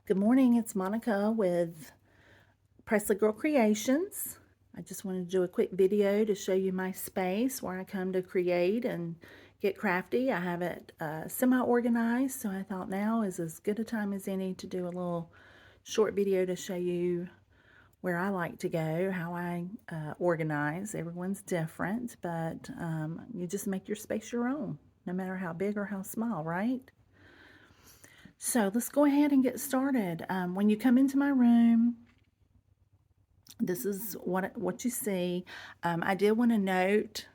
Good morning, it's Monica with Presley Girl Creations. I just wanted to do a quick video to show you my space where I come to create and get crafty. I have it semi-organized, so I thought now is as good a time as any to do a little short video to show you where I like to go, how I organize. Everyone's different, but you just make your space your own, no matter how big or how small, right? So let's go ahead and get started. When you come into my room, this is what you see. I did want to note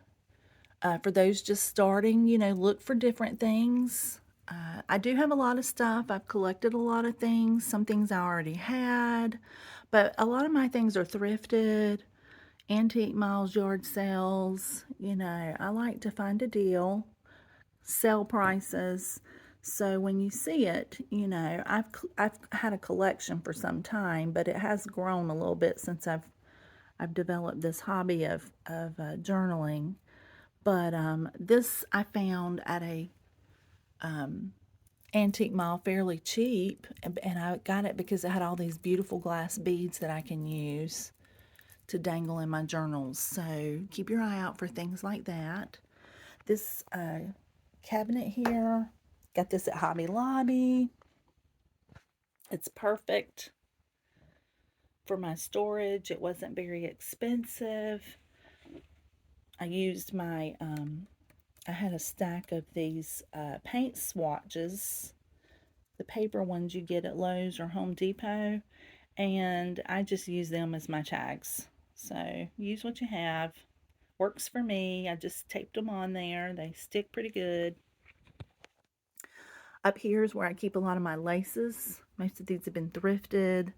for those just starting, look for different things. I do have a lot of stuff. I've collected a lot of things. Some things I already had, but a lot of my things are thrifted, antique miles, yard sales. I like to find a deal, sell prices. So when you see it, I've had a collection for some time, but it has grown a little bit since I've developed this hobby of journaling. But this I found at a antique mall fairly cheap, and I got it because it had all these beautiful glass beads that I can use to dangle in my journals. So keep your eye out for things like that. This cabinet here, got this at Hobby Lobby. It's perfect for my storage. It wasn't very expensive. I used I had a stack of these paint swatches, the paper ones you get at Lowe's or Home Depot, and I just use them as my tags. So use what you have. Works for me. I just taped them on there. They stick pretty good. Up here is where I keep a lot of my laces. Most of these have been thrifted,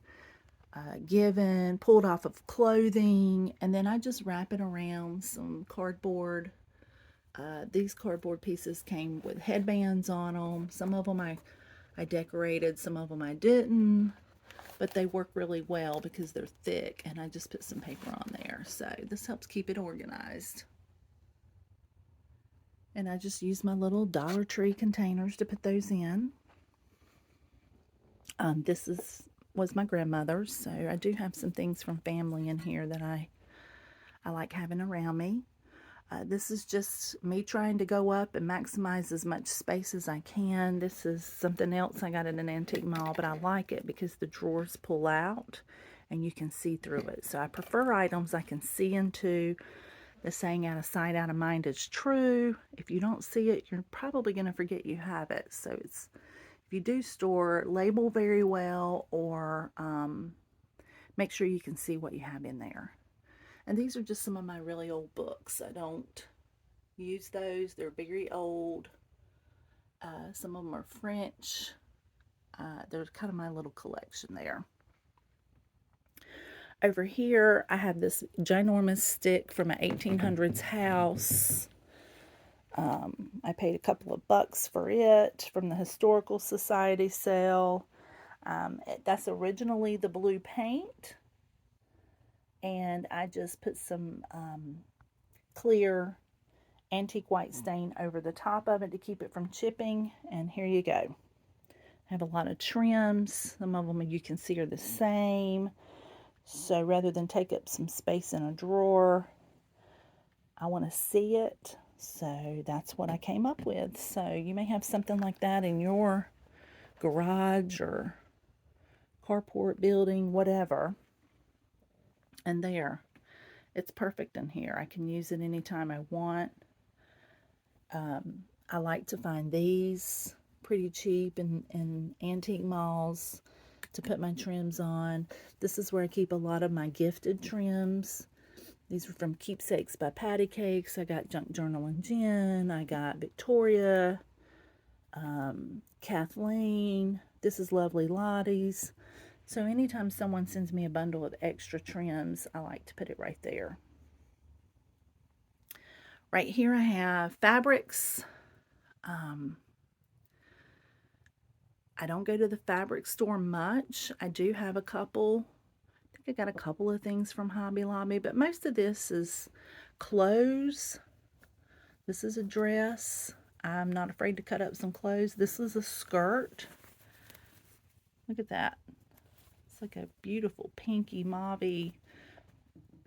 given, pulled off of clothing, and then I just wrap it around some cardboard. These cardboard pieces came with headbands on them. Some of them I decorated, some of them I didn't, but they work really well because they're thick, and I just put some paper on there. So this helps keep it organized. And I just use my little Dollar Tree containers to put those in. Was my grandmother's, so I do have some things from family in here that I like having around me. This is just me trying to go up and maximize as much space as I can. This is something else I got at an antique mall, but I like it because the drawers pull out and you can see through it. So I prefer items I can see into. The saying out of sight, out of mind is true. If you don't see it, you're probably going to forget you have it. So if you do store, label very well, or make sure you can see what you have in there. And these are just some of my really old books. I don't use those. They're very old. Some of them are French. There's kind of my little collection there. Over here, I have this ginormous stick from an 1800s house. I paid a couple of bucks for it from the Historical Society sale. That's originally the blue paint, and I just put some clear antique white stain over the top of it to keep it from chipping, and here you go. I have a lot of trims. Some of them you can see are the same. So rather than take up some space in a drawer, I want to see it. So that's what I came up with. So you may have something like that in your garage or carport building, whatever. And there, it's perfect in here. I can use it anytime I want. I like to find these pretty cheap in antique malls to put my trims on. This is where I keep a lot of my gifted trims. These are from Keepsakes by Patty Cakes. I got Junk Journal and Jen. I got Victoria, Kathleen. This is Lovely Lottie's. So anytime someone sends me a bundle of extra trims, I like to put it right there. Right here I have fabrics. I don't go to the fabric store much. I do have a couple. I think I got a couple of things from Hobby Lobby, but most of this is clothes. This is a dress. I'm not afraid to cut up some clothes. This is a skirt. Look at that. It's like a beautiful pinky mauvey.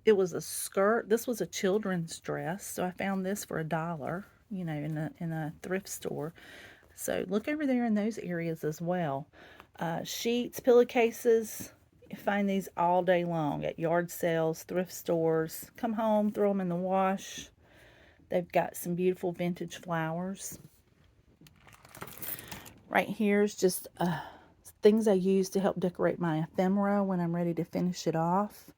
It was a skirt. This was a children's dress, so I found this for $1, you know, in a thrift store. So look over there in those areas as well. Sheets, pillowcases. You find these all day long at yard sales, thrift stores. Come home, throw them in the wash. They've got some beautiful vintage flowers. Right here is just things I use to help decorate my ephemera when I'm ready to finish it off.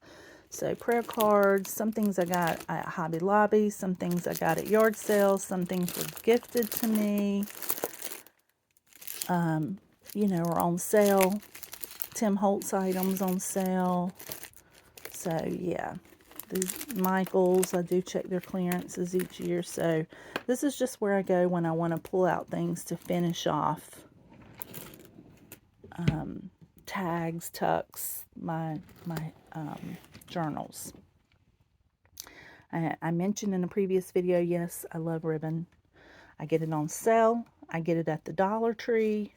So prayer cards, some things I got at Hobby Lobby, some things I got at yard sales, some things were gifted to me, you know, are on sale. Tim Holtz items on sale. So yeah, these Michaels, I do check their clearances each year. So this is just where I go when I want to pull out things to finish off. Tags, tucks, my journals. I mentioned in a previous video, yes, I love ribbon. I get it on sale. I get it at the Dollar Tree.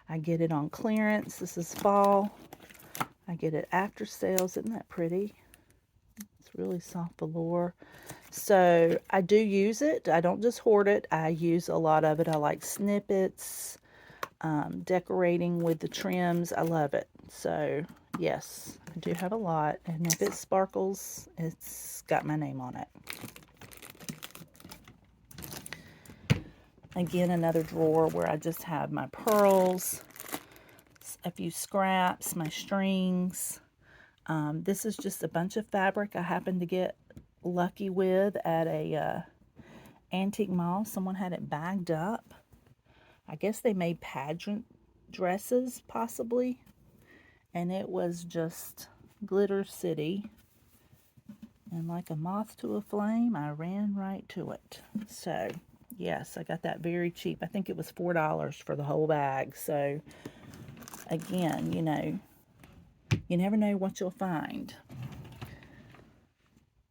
I get it on clearance. This is fall. I get it after sales. Isn't that pretty? It's really soft velour. So I do use it. I don't just hoard it. I use a lot of it. I like snippets, decorating with the trims. I love it. So yes, I do have a lot. And if it sparkles, it's got my name on it. Again, another drawer where I just have my pearls, a few scraps, my strings. This is just a bunch of fabric I happened to get lucky with at a antique mall. Someone had it bagged up. I guess they made pageant dresses, possibly. And it was just Glitter City. And like a moth to a flame, I ran right to it. So, yes, I got that very cheap. I think it was $4 for the whole bag. So, again, you know, you never know what you'll find.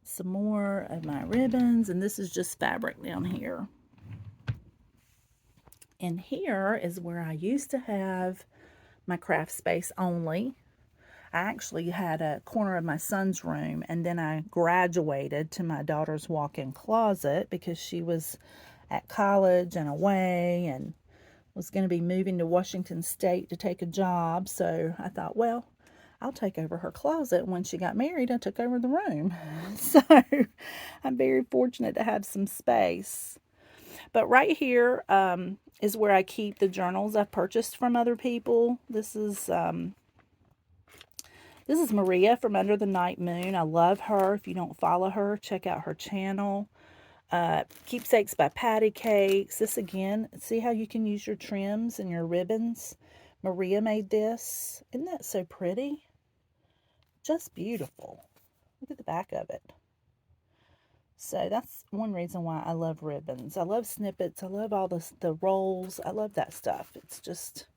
Some more of my ribbons, and this is just fabric down here. And here is where I used to have my craft space only. I actually had a corner of my son's room, and then I graduated to my daughter's walk-in closet because she was at college and away and was going to be moving to Washington State to take a job. So I thought, well, I'll take over her closet. When she got married, I took over the room. So I'm very fortunate to have some space. But right here is where I keep the journals I've purchased from other people. This is Maria from Under the Night Moon. I love her. If you don't follow her, check out her channel. Keepsakes by Patty Cakes. This again, see how you can use your trims and your ribbons? Maria made this. Isn't that so pretty? Just beautiful. Look at the back of it. So that's one reason why I love ribbons. I love snippets. I love all the rolls. I love that stuff. It's just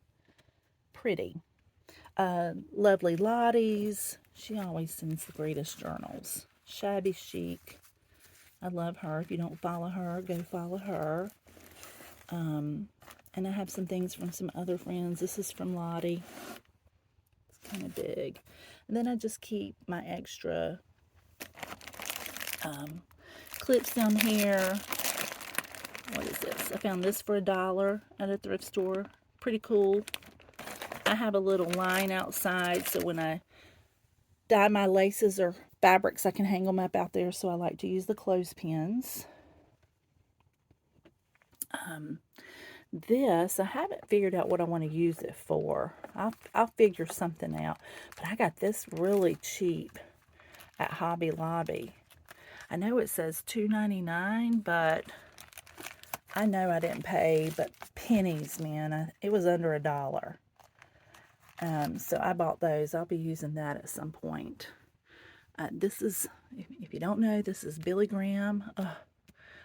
pretty. Lovely Lottie's. She always sends the greatest journals. Shabby Chic. I love her. If you don't follow her, go follow her. And I have some things from some other friends. This is from Lottie. It's kind of big. And then I just keep my extra clips down here. What is this? I found this for $1 at a thrift store. Pretty cool. I have a little line outside, so when I dye my laces or fabrics, I can hang them up out there, so I like to use the clothespins. This, I haven't figured out what I want to use it for. I'll figure something out. But I got this really cheap at Hobby Lobby. I know it says $2.99, but I know I didn't pay but pennies, man. It was under $1. So I bought those. I'll be using that at some point. This is, if you don't know, this is Billy Graham.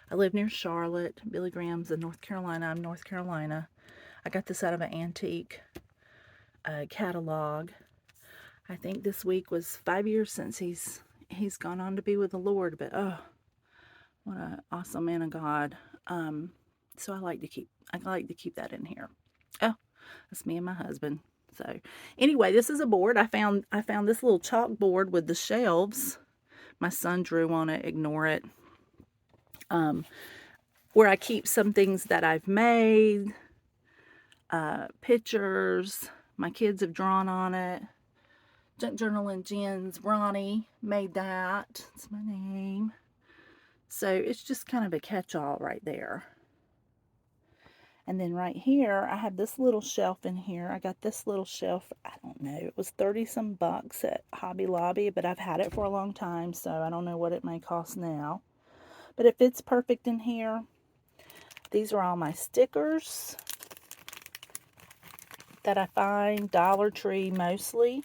I live near Charlotte. Billy Graham's in North Carolina. I'm North Carolina. I got this out of an antique catalog. I think this week was 5 years since he's gone on to be with the Lord. But oh, what an awesome man of God. So I like to keep that in here. Oh, that's me and my husband. So anyway, this is a board. I found this little chalkboard with the shelves. My son drew on it, ignore it. Where I keep some things that I've made, pictures. My kids have drawn on it. Junk Journal and Jen's Ronnie made that. It's my name. So it's just kind of a catch-all right there. And then right here, I have this little shelf in here. I got this little shelf, I don't know, it was 30 some bucks at Hobby Lobby, but I've had it for a long time, so I don't know what it may cost now. But it fits perfect in here. These are all my stickers that I find, Dollar Tree mostly.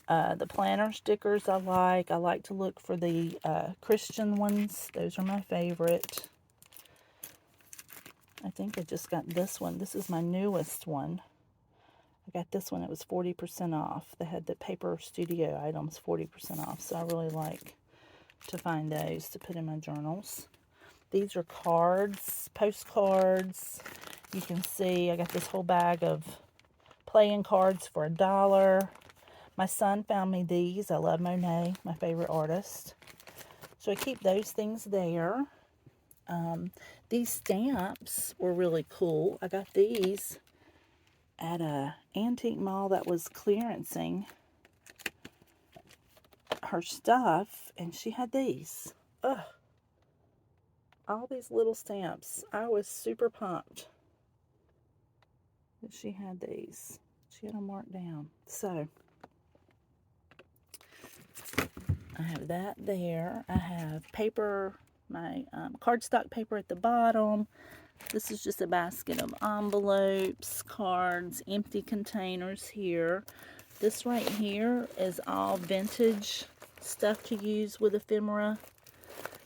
The planner stickers I like. I like to look for the Christian ones. Those are my favorite. I think I just got this one. This is my newest one. I got this one. It was 40% off. They had the paper studio items 40% off. So I really like to find those to put in my journals. These are cards, postcards. You can see I got this whole bag of playing cards for $1. My son found me these. I love Monet, my favorite artist. So I keep those things there. These stamps were really cool. I got these at a antique mall that was clearancing her stuff, and she had these. Ugh. All these little stamps. I was super pumped that she had these. She had them marked down. So I have that there. I have paper, my cardstock paper at the bottom. This is just a basket of envelopes, cards, empty containers here. This right here is all vintage stuff to use with ephemera.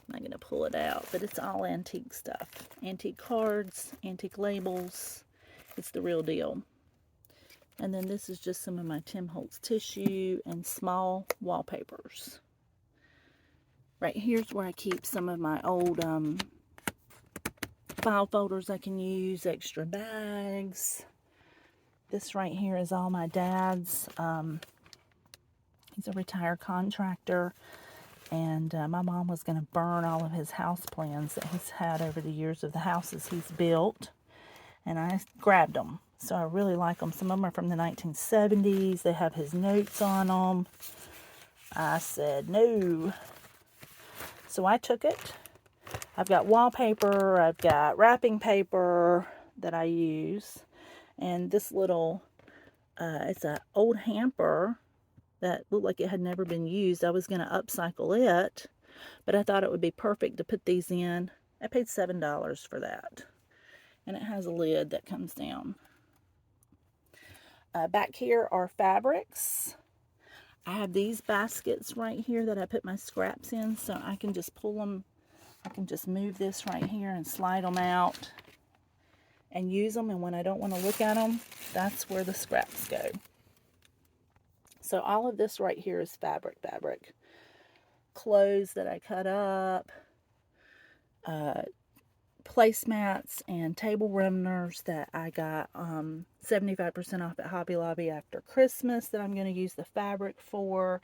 I'm not going to pull it out, but it's all antique stuff. Antique cards, antique labels. It's the real deal. And then this is just some of my Tim Holtz tissue and small wallpapers. Right here's where I keep some of my old file folders I can use, extra bags. This right here is all my dad's. He's a retired contractor, and my mom was going to burn all of his house plans that he's had over the years of the houses he's built, and I grabbed them. So I really like them. Some of them are from the 1970s. They have his notes on them. I said no. So I took it. I've got wallpaper, I've got wrapping paper that I use, and this little, it's an old hamper that looked like it had never been used. I was going to upcycle it, but I thought it would be perfect to put these in. I paid $7 for that, and it has a lid that comes down. Back here are fabrics. I have these baskets right here that I put my scraps in, so I can just pull them. I can just move this right here and slide them out and use them, and when I don't want to look at them, that's where the scraps go. So all of this right here is fabric. Clothes that I cut up, placemats and table runners that I got 75% off at Hobby Lobby after Christmas that I'm going to use the fabric for.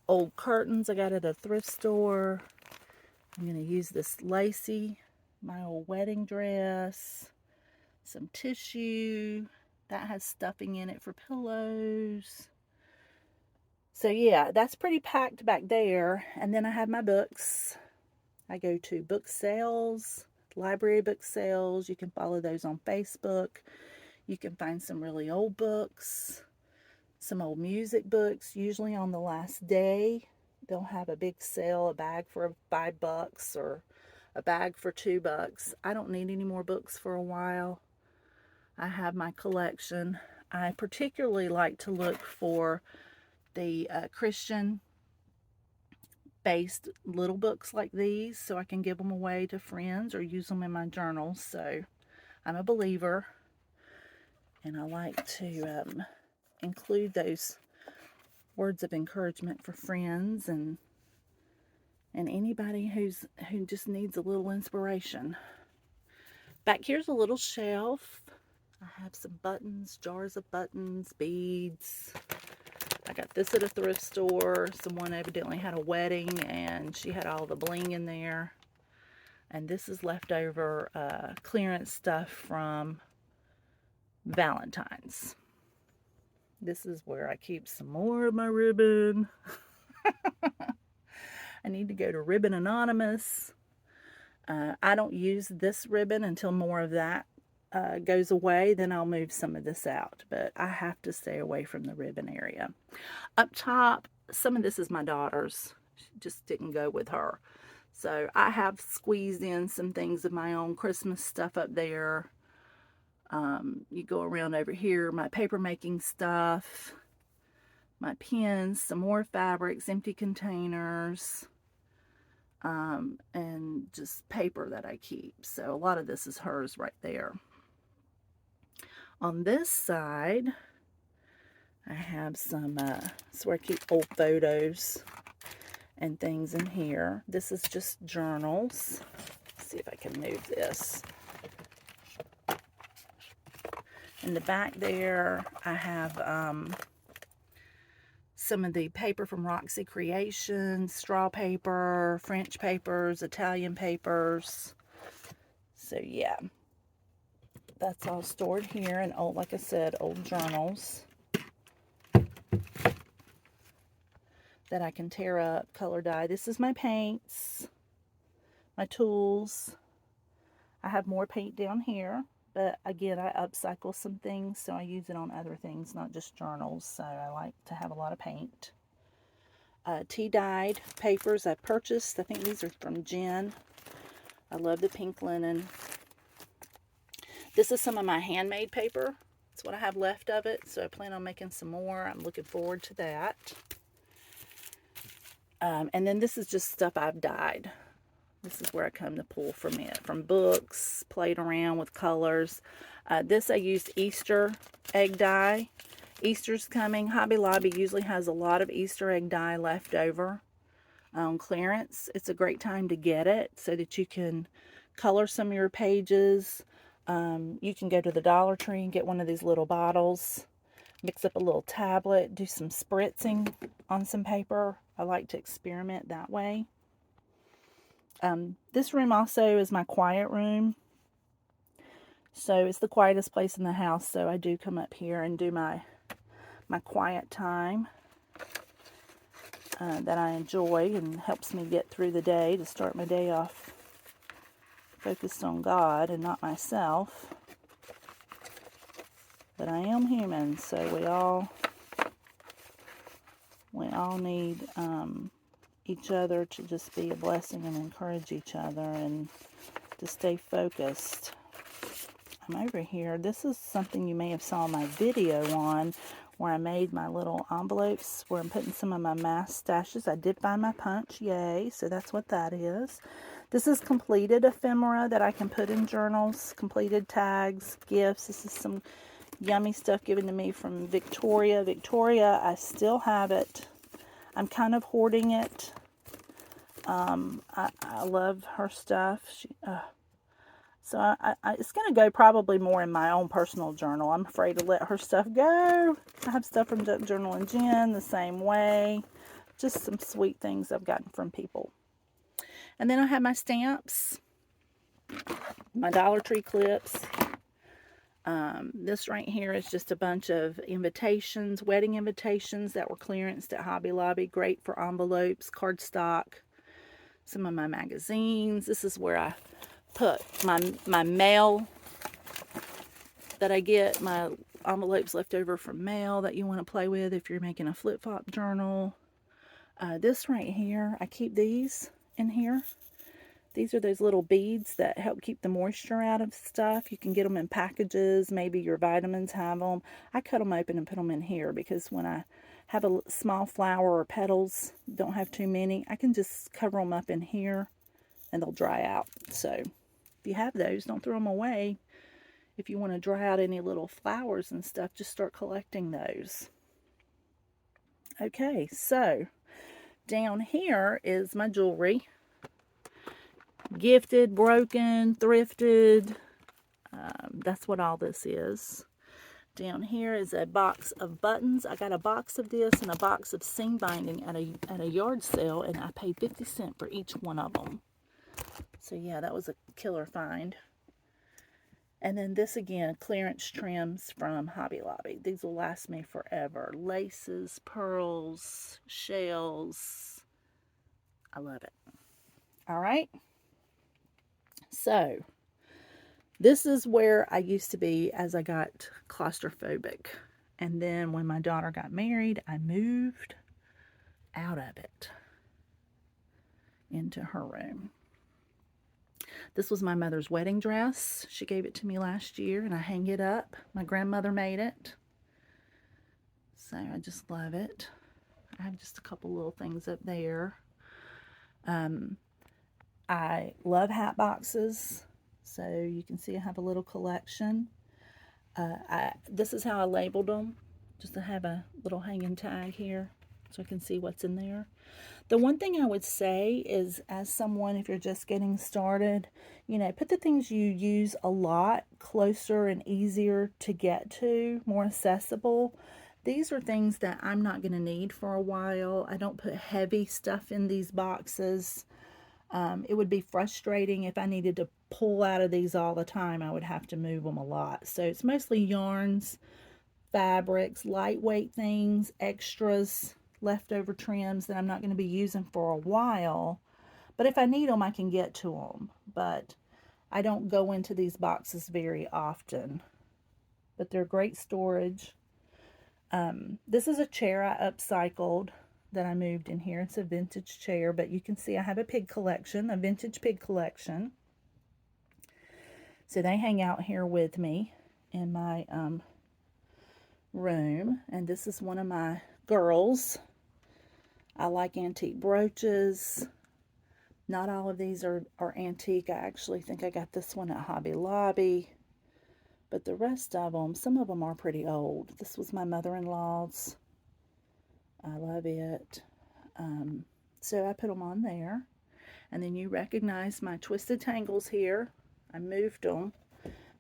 Old curtains I got at a thrift store. I'm going to use this lacy, my old wedding dress, some tissue that has stuffing in it for pillows. So yeah, that's pretty packed back there. And then I have my books. I go to book sales, library book sales. You can follow those on Facebook. You can find some really old books, some old music books. Usually on the last day, they'll have a big sale, a bag for $5 or a bag for $2. I don't need any more books for a while. I have my collection. I particularly like to look for the Christian based little books like these, so I can give them away to friends or use them in my journals. So I'm a believer, and I like to include those words of encouragement for friends and anybody who just needs a little inspiration. Back here's a little shelf. I have some buttons, jars of buttons, beads. I got this at a thrift store. Someone evidently had a wedding and she had all the bling in there. And this is leftover clearance stuff from Valentine's. This is where I keep some more of my ribbon. I need to go to Ribbon Anonymous. I don't use this ribbon until more of that goes away. Then I'll move some of this out. But I have to stay away from the ribbon area. Up top, some of this is my daughter's. She just didn't go with her. So I have squeezed in some things of my own Christmas stuff up there. You go around over here, my paper making stuff, my pens, some more fabrics, empty containers, and just paper that I keep. So a lot of this is hers right there. On this side, I have some, that's where I keep old photos and things in here. This is just journals. Let's see if I can move this. In the back there, I have some of the paper from Roxy Creations, straw paper, French papers, Italian papers. So yeah, that's all stored here. And old, like I said, old journals that I can tear up, color dye. This is my paints, my tools. I have more paint down here, but again, I upcycle some things, so I use it on other things, not just journals. So I like to have a lot of paint. Tea-dyed papers I purchased. I think these are from Jen. I love the pink linen. This is some of my handmade paper. That's what I have left of it, so I plan on making some more. I'm looking forward to that. And then this is just stuff I've dyed. This is where I come to pull from it. From books, played around with colors. This I used Easter egg dye. Easter's coming. Hobby Lobby usually has a lot of Easter egg dye left over on clearance. It's a great time to get it so that you can color some of your pages. You can go to the Dollar Tree and get one of these little bottles. Mix up a little tablet. Do some spritzing on some paper. I like to experiment that way. This room also is my quiet room. So it's the quietest place in the house. So I do come up here and do my quiet time that I enjoy and helps me get through the day, to start my day off focused on God and not myself. But I am human, so we all need each other to just be a blessing and encourage each other and to stay focused. I'm over here. This is something you may have saw my video on, where I made my little envelopes where I'm putting some of my mask stashes. I did find my punch, yay, so that's what that is. This is completed ephemera that I can put in journals, completed tags, gifts. This is some yummy stuff given to me from Victoria. Victoria, I still have it. I'm kind of hoarding it. I love her stuff. So it's going to go probably more in my own personal journal. I'm afraid to let her stuff go. I have stuff from Duck Journal and Jen the same way. Just some sweet things I've gotten from people. And then I have my stamps, my Dollar Tree clips. This right here is just a bunch of invitations, wedding invitations that were clearanced at Hobby Lobby. Great for envelopes, cardstock, some of my magazines. This is where I put my mail that I get, my envelopes left over from mail that you want to play with if you're making a flip-flop journal. This right here, I keep these in here. These are those little beads that help keep the moisture out of stuff. You can get them in packages. Maybe your vitamins have them. I cut them open and put them in here because when I have a small flower or petals, don't have too many, I can just cover them up in here and they'll dry out. So if you have those, don't throw them away. If you want to dry out any little flowers and stuff, just start collecting those. Okay, so down here is my jewelry. Gifted, broken, thrifted. That's what all this is. Down here is a box of buttons. I got a box of this and a box of seam binding at a yard sale, and I paid 50 cents for each one of them. So yeah, that was a killer find. And then this again, clearance trims from Hobby Lobby. These will last me forever. Laces, pearls, shells. I love it. All right. So this is where I used to be as I got claustrophobic. And then when my daughter got married, I moved out of it into her room. This was my mother's wedding dress. She gave it to me last year, and I hang it up. My grandmother made it. So I just love it. I have just a couple little things up there. I love hat boxes. So you can see I have a little collection. This is how I labeled them. Just to have a little hanging tag here so I can see what's in there. The one thing I would say is, as someone, if you're just getting started, put the things you use a lot closer and easier to get to, more accessible. These are things that I'm not going to need for a while. I don't put heavy stuff in these boxes. It would be frustrating if I needed to pull out of these all the time. I would have to move them a lot. So it's mostly yarns, fabrics, lightweight things, extras, leftover trims that I'm not going to be using for a while. But if I need them, I can get to them. But I don't go into these boxes very often. But they're great storage. This is a chair I upcycled that I moved in here. It's a vintage chair, but you can see I have a pig collection, a vintage pig collection. So they hang out here with me in my room. And this is one of my girls. I like antique brooches. Not all of these are antique. I actually think I got this one at Hobby Lobby. But the rest of them, some of them are pretty old. This was my mother-in-law's. I love it. So I put them on there. And then you recognize my twisted tangles here. I moved them.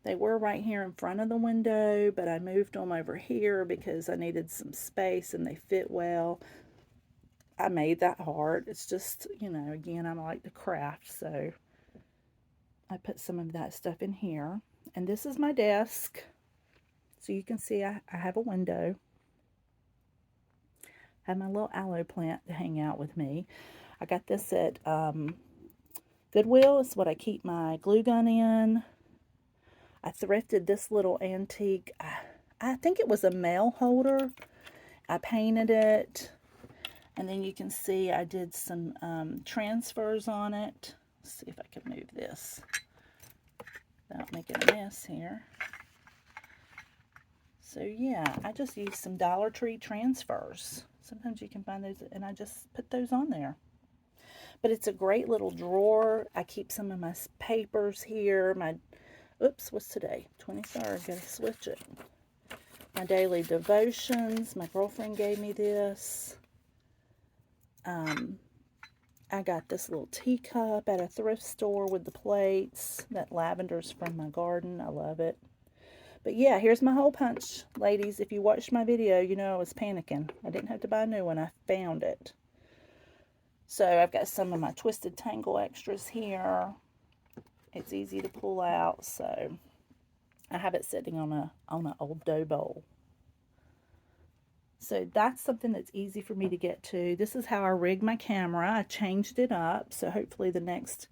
They were right here in front of the window, but I moved them over here because I needed some space and they fit well. I made that hard. It's just, again, I like to craft, so I put some of that stuff in here. And this is my desk. So you can see I have a window. I have my little aloe plant to hang out with me. I got this at Goodwill. It's what I keep my glue gun in. I thrifted this little antique. I think it was a mail holder. I painted it. And then you can see I did some transfers on it. Let's see if I can move this without making a mess here. So yeah, I just used some Dollar Tree transfers. Sometimes you can find those, and I just put those on there. But it's a great little drawer. I keep some of my papers here. Oops, what's today? 23rd, gotta switch it. My daily devotions. My girlfriend gave me this. I got this little teacup at a thrift store with the plates. That lavender's from my garden. I love it. But yeah, here's my hole punch, ladies. If you watched my video, you know I was panicking. I didn't have to buy a new one. I found it. So I've got some of my twisted tangle extras here. It's easy to pull out, so I have it sitting on an old dough bowl. So that's something that's easy for me to get to. This is how I rig my camera. I changed it up, so hopefully the next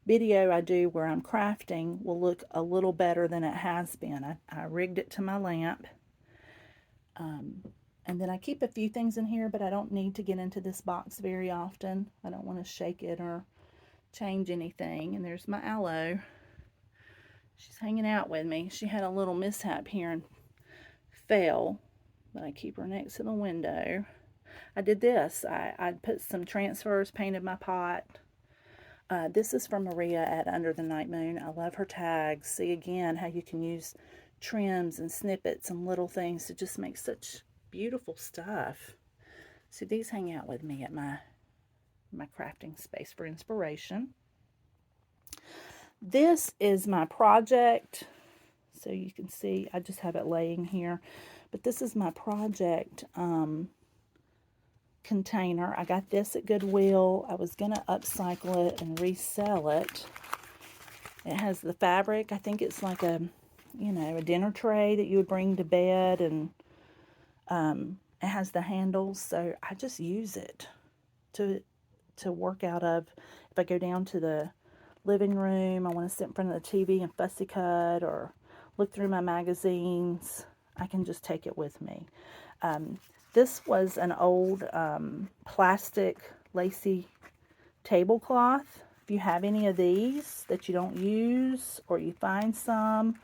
video I do where I'm crafting will look a little better than it has been. I rigged it to my lamp. And then I keep a few things in here, but I don't need to get into this box very often. I don't want to shake it or change anything. And there's my aloe. She's hanging out with me. She had a little mishap here and fell, but I keep her next to the window. I did this. I put some transfers, painted my pot. This is from Maria at Under the Night Moon. I love her tags. See again how you can use trims and snippets and little things to just make such beautiful stuff. So these hang out with me at my crafting space for inspiration. This is my project. so you can see. I just have it laying here. But this is my project container. I got this at Goodwill. I was going to upcycle it and resell it. It has the fabric. I think it's like a, you know, a dinner tray that you would bring to bed, and it has the handles, so I just use it to work out of. If I go down to the living room, I want to sit in front of the TV and fussy cut or look through my magazines, I can just take it with me. This was an old plastic lacy tablecloth. If you have any of these that you don't use, or you find some,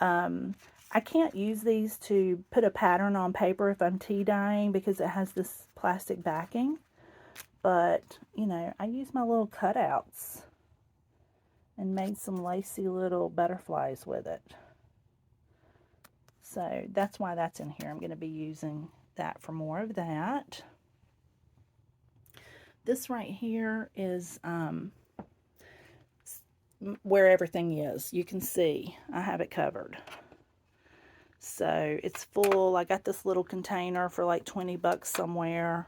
I can't use these to put a pattern on paper if I'm tea dyeing because it has this plastic backing. But, you know, I use my little cutouts and made some lacy little butterflies with it. So that's why that's in here. I'm going to be using that for more of that. This right here is where everything is. You can see I have it covered. So it's full. I got this little container for like 20 bucks somewhere.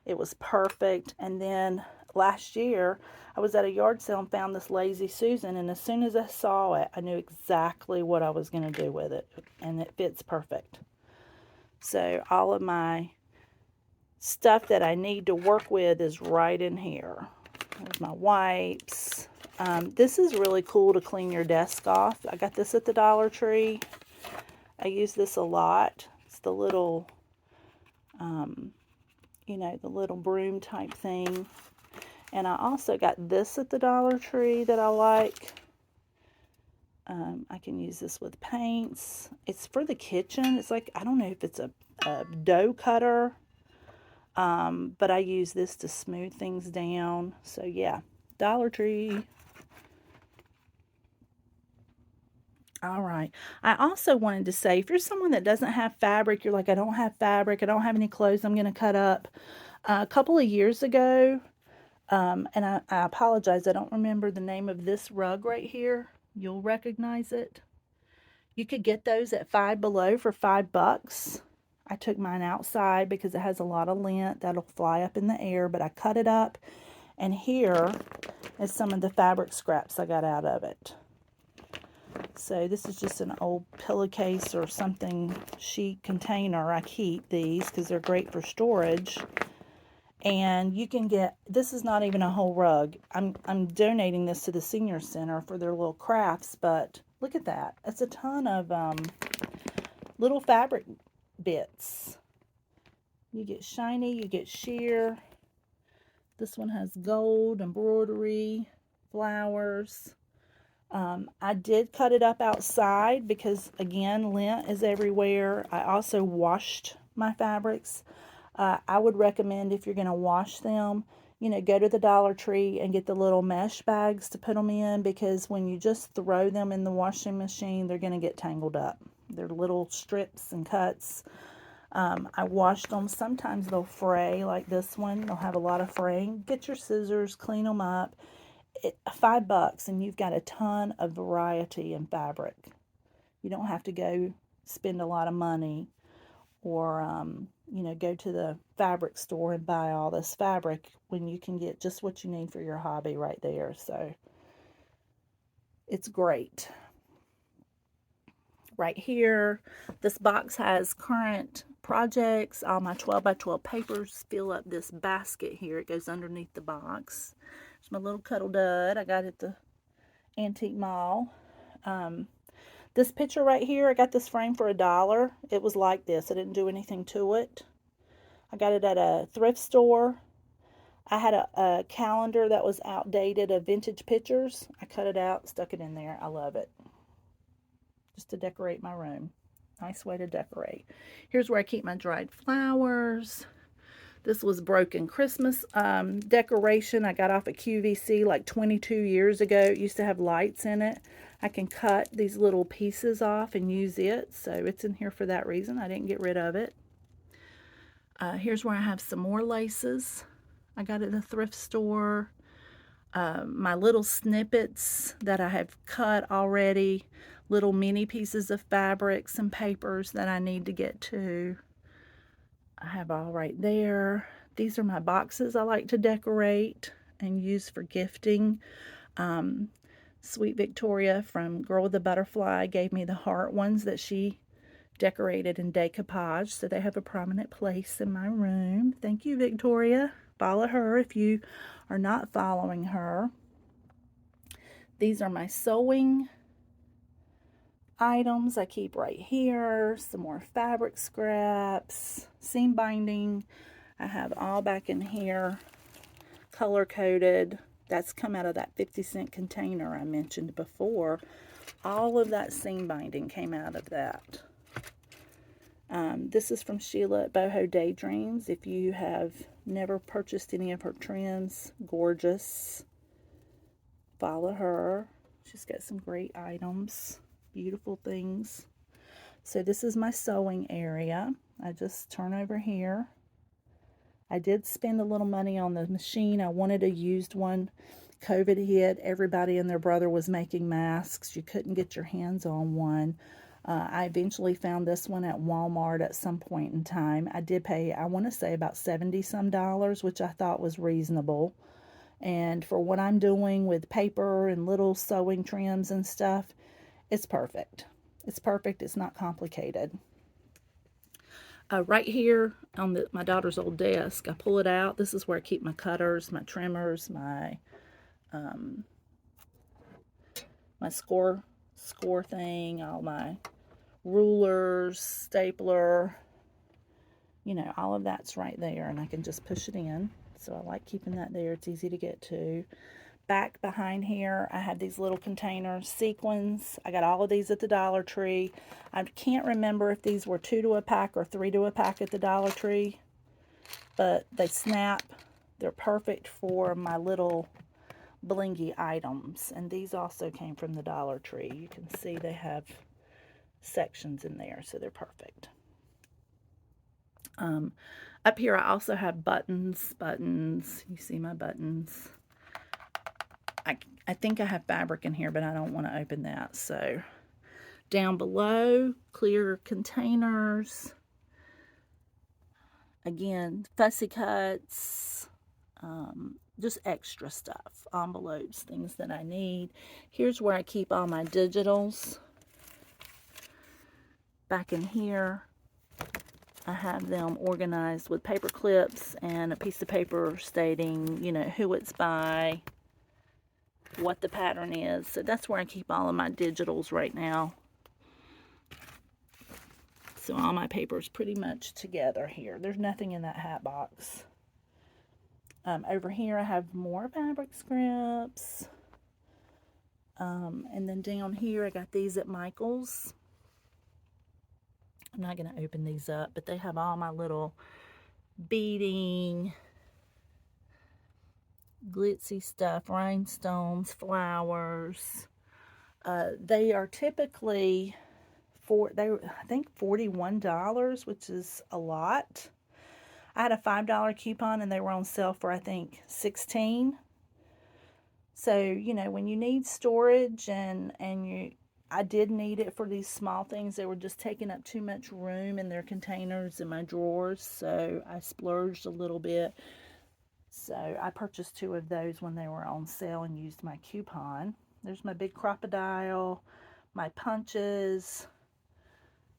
It was perfect. And then last year I was at a yard sale and found this Lazy Susan, and as soon as I saw it, I knew exactly what I was going to do with it, and it fits perfect. So all of my stuff that I need to work with is right in here. There's my wipes. This is really cool to clean your desk off. I got this at the Dollar Tree. I use this a lot. It's the little, you know, the little broom type thing. And I also got this at the Dollar Tree that I like. I can use this with paints. It's for the kitchen. It's like, I don't know if it's a dough cutter, but I use this to smooth things down. So yeah, Dollar Tree. All right. I also wanted to say, if you're someone that doesn't have fabric, you're like, I don't have fabric, I don't have any clothes I'm going to cut up. A couple of years ago, and I apologize, I don't remember the name of this rug right here. You'll recognize it. You could get those at Five Below for $5. I took mine outside because it has a lot of lint that'll fly up in the air, but I cut it up, and here is some of the fabric scraps I got out of it. So this is just an old pillowcase or something sheet container. I keep these because they're great for storage. And you can get, this is not even a whole rug. I'm donating this to the senior center for their little crafts, but look at that. It's a ton of little fabric bits. You get shiny, you get sheer. This one has gold, embroidery, flowers. I did cut it up outside because, again, lint is everywhere. I also washed my fabrics. I would recommend, if you're going to wash them, you know, go to the Dollar Tree and get the little mesh bags to put them in, because when you just throw them in the washing machine, they're going to get tangled up. They're little strips and cuts. I washed them. Sometimes they'll fray, like this one. They'll have a lot of fraying. Get your scissors, clean them up. $5 and you've got a ton of variety in fabric. You don't have to go spend a lot of money or you know, go to the fabric store and buy all this fabric when you can get just what you need for your hobby right there. So it's great. Right here, this box has current projects. All my 12 by 12 papers fill up this basket here. It goes underneath the box. It's my little cuddle dud I got at the antique mall. This picture right here, I got this frame for $1. It was like this. I didn't do anything to it. I got it at a thrift store. I had a calendar that was outdated of vintage pictures. I cut it out, stuck it in there. I love it. Just to decorate my room. Nice way to decorate. Here's where I keep my dried flowers. This was broken Christmas decoration I got off of QVC like 22 years ago. It used to have lights in it. I can cut these little pieces off and use it, so it's in here for that reason. I didn't get rid of it. Here's where I have some more laces I got at the thrift store. My little snippets that I have cut already, little mini pieces of fabrics and papers that I need to get to. I have all right there. These are my boxes I like to decorate and use for gifting. Sweet Victoria from Girl with the Butterfly gave me the heart ones that she decorated in decoupage, so they have a prominent place in my room. Thank you, Victoria. Follow her if you are not following her. These are my sewing items I keep right here. Some more fabric scraps, seam binding. I have all back in here, color coded. That's come out of that 50-cent container I mentioned before. All of that seam binding came out of that. This is from Sheila at Boho Daydreams. If you have never purchased any of her trims, gorgeous. Follow her. She's got some great items, beautiful things. So this is my sewing area. I just turn over here. I did spend a little money on the machine. I wanted a used one. COVID hit. Everybody and their brother was making masks. You couldn't get your hands on one. I eventually found this one at Walmart at some point in time. I did pay, I want to say about $70 some, which I thought was reasonable. And for what I'm doing with paper and little sewing trims and stuff, it's perfect. It's perfect. It's not complicated. Right here on my daughter's old desk, I pull it out. This is where I keep my cutters, my trimmers, my score thing, all my rulers, stapler, you know, all of that's right there, and I can just push it in. So I like keeping that there. It's easy to get to. Back behind here, I have these little containers, sequins. I got all of these at the Dollar Tree. I can't remember if these were 2 to a pack or 3 to a pack at the Dollar Tree, but they snap. They're perfect for my little blingy items. And these also came from the Dollar Tree. You can see they have sections in there, so they're perfect. Up here I also have buttons. You see my buttons. I think I have fabric in here, but I don't want to open that. So down below, clear containers. Again, fussy cuts, just extra stuff, envelopes, things that I need. Here's where I keep all my digitals. Back in here, I have them organized with paper clips and a piece of paper stating, you know, who it's by, what the pattern is. So that's where I keep all of my digitals right now. So all my paper is pretty much together here. There's nothing in that hat box. Over here I have more fabric scraps. And then down here I got these at Michael's. I'm not going to open these up, but they have all my little beading, glitzy stuff, rhinestones, flowers. They are typically I think $41, which is a lot. I had a $5 coupon and they were on sale for I think $16. So, you know, when you need storage I did need it for these small things. They were just taking up too much room in their containers in my drawers, so I splurged a little bit. So I purchased 2 of those when they were on sale and used my coupon. There's my big crocodile, my punches,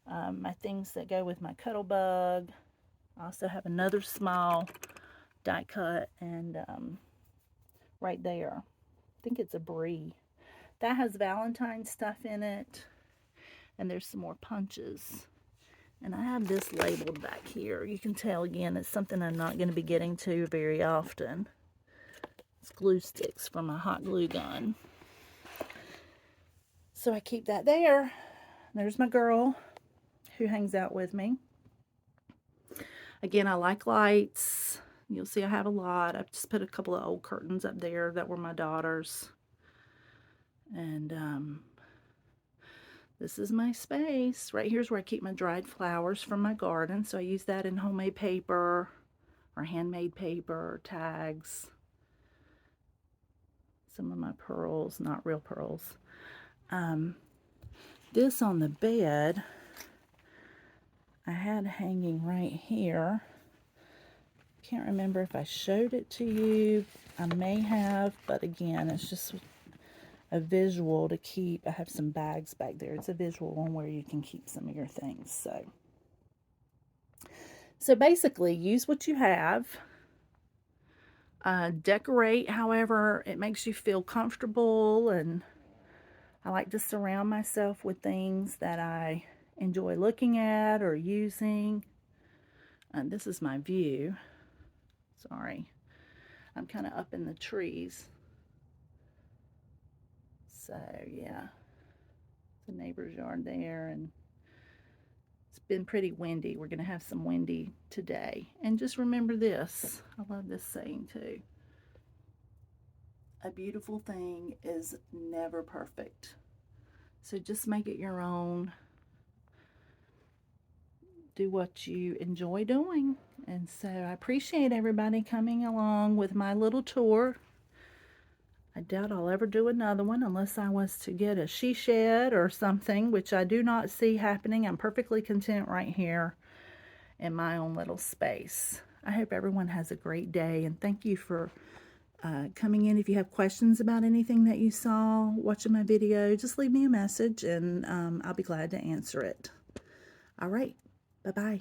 my things that go with my Cuttlebug. I also have another small die cut, and right there, I think it's a brie. That has Valentine's stuff in it, and there's some more punches. And I have this labeled back here. You can tell, again, it's something I'm not going to be getting to very often. It's glue sticks from my hot glue gun. So I keep that there. There's my girl who hangs out with me. Again, I like lights. You'll see I have a lot. I've just put a couple of old curtains up there that were my daughter's. And this is my space. Right here's where I keep my dried flowers from my garden. So I use that in homemade paper or handmade paper, tags. Some of my pearls, not real pearls. This on the bed, I had hanging right here. Can't remember if I showed it to you. I may have, but again, it's just a visual to keep. I have some bags back there. It's a visual on where you can keep some of your things. So basically, use what you have. Decorate however it makes you feel comfortable, and I like to surround myself with things that I enjoy looking at or using. And this is my view. Sorry, I'm kind of up in the trees. So yeah, the neighbor's yard there, and it's been pretty windy. We're going to have some windy today. And just remember this. I love this saying too. A beautiful thing is never perfect. So just make it your own. Do what you enjoy doing. And so I appreciate everybody coming along with my little tour. I doubt I'll ever do another one unless I was to get a she shed or something, which I do not see happening. I'm perfectly content right here in my own little space. I hope everyone has a great day, and thank you for coming in. If you have questions about anything that you saw watching my video, just leave me a message and I'll be glad to answer it. All right, bye-bye.